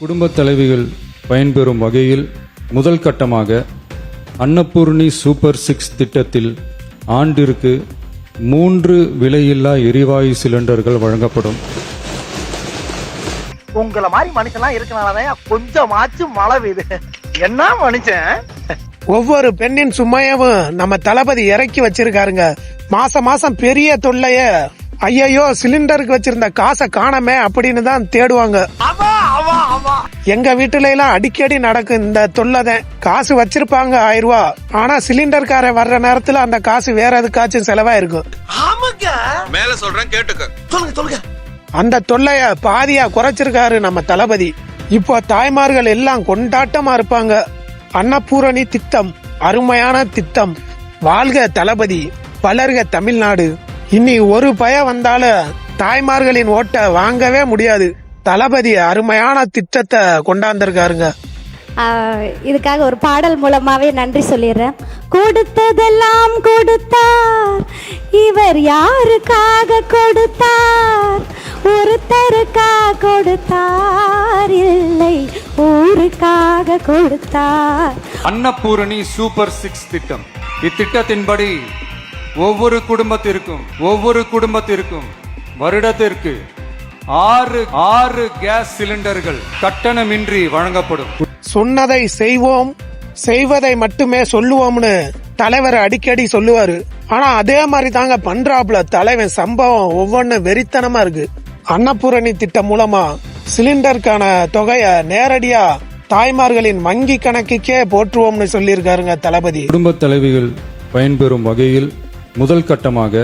குடும்பத் தலைவிகள் பயன்பெறும் வகையில் முதல் கட்டமாக அன்னபூர்ணி சூப்பர் 6 திட்டத்தில் ஆண்டிற்கு 3 விலையில்லா எரிவாயு சிலிண்டர்கள் வழங்கப்படும். உங்களை மாதிரி மனுஷன்லாம் இருக்கனாலதான் கொஞ்சமாச்சும் மழை பெய்யுது. என்ன மனுஷன்? ஒவ்வொரு பெண்ணின் சுமையவும் நம்ம தளபதி இறக்கி வச்சிருக்காருங்க. மாசம் பெரிய தொல்லைய ஐயோ சிலிண்டருக்கு வச்சிருந்த காசை காணமே அப்படின்னு தான் தேடுவாங்க. எங்க வீட்டுல எல்லாம் அடிக்கடி நடக்கும் இந்த தொல்லைதான். காசு வச்சிருப்பாங்க 1000 ரூபாய், ஆனா சிலிண்டர்கார வர்ற நேரத்துல அந்த காசு வேற எதுக்காச்சும் செலவா இருக்கும். மேல சொல்றேன் கேட்டுக்க. சொல்லுங்க. அந்த தொல்லைய பாதியா குறைச்சிருக்காரு நம்ம தளபதி. இப்போ தாய்மார்கள் எல்லாம் கொண்டாட்டமா இருப்பாங்க. அன்னபூரணி திட்டம் அருமையான திட்டம். வாழ்க தளபதி, வளர்க தமிழ்நாடு. இனி ஒரு பய வந்தாலும் தாய்மார்களின் ஓட்ட வாங்கவே முடியாது. தளபதி அருமையான திட்டத்தை கொண்டாந்திருக்காருங்க. இதுக்காக ஒரு பாடல் மூலமாவே நன்றி சொல்லிடுறேன். கொடுத்ததெல்லாம் கொடுத்தார், இவர் யாருக்காக கொடுத்தார்? ஒருத்தருக்காக கொடுத்தார், இல்லை ஊருக்காக கொடுத்தார். அன்னபூரணி சூப்பர் 6 திட்டம். இத்திட்டத்தின்படி ஒவ்வொரு குடும்பத்திற்கும் வருடத்திற்கு 6 கேஸ் சிலிண்டர்கள் கட்டணமின்றி வழங்கப்படும். சொன்னதை செய்வோம், செய்வதை மட்டுமே சொல்லுவோம்னு தலைவர் அடிக்கடி சொல்லுவாரு. ஆனா அதே மாதிரி தாங்க பண்றாப்ல தலைவன். சம்பவம் ஒவ்வொன்னு வெறித்தனமா இருக்கு. அன்னபூரணி திட்டம் மூலமா சிலிண்டருக்கான தொகைய நேரடியா தாய்மார்களின் வங்கி கணக்குக்கே போற்றுவோம்னு சொல்லியிருக்காருங்க தளபதி. குடும்பத் தலைவிகள் பயன்பெறும் வகையில் முதல் கட்டமாக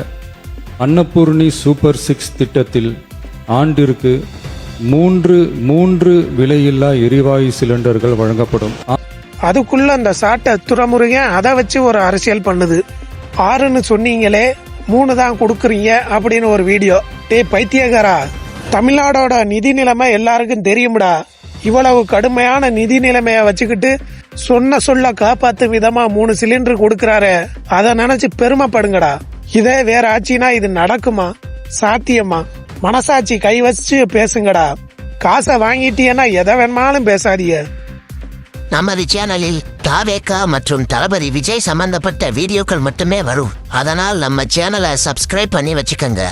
அன்னபூர்ணி சூப்பர் 6 திட்டத்தில் ஆண்டிற்கு 3 விலையில்லா எரிவாயு சிலிண்டர்கள் வழங்கப்படும். அதுக்குள்ள அந்த சாட்டை துறமுருகன் அதை வச்சு ஒரு அரசியல் பண்ணுது. 6ன்னு சொன்னீங்களே 3 தான் கொடுக்குறீங்க அப்படின்னு ஒரு வீடியோ. பைத்தியகாரா, தமிழ்நாடோட நிதி நிலைமை எல்லாருக்கும் தெரியும்டா. இவ்வளவு கடுமையான நிதி நிலைமைய வச்சுக்கிட்டு சொல்ல காப்பாத்து விதமா 3 சிலிண்டர் கொடுக்கறாரு. அத நினைச்சு பெருமைப்படுங்கடா. இதே வேற ஆட்சினா இது நடக்குமா? சாத்தியமா? மனசாட்சி கை வச்சு பேசுங்கடா. காசை வாங்கிட்டீங்கன்னா எதை வேணாலும் பேசாதீங்க. நமது சேனலில் தாவேகா மற்றும் தளபதி விஜய் சம்பந்தப்பட்ட வீடியோக்கள் மட்டுமே வரும். அதனால் நம்ம சேனலை சப்ஸ்கிரைப் பண்ணி வச்சுக்கோங்க.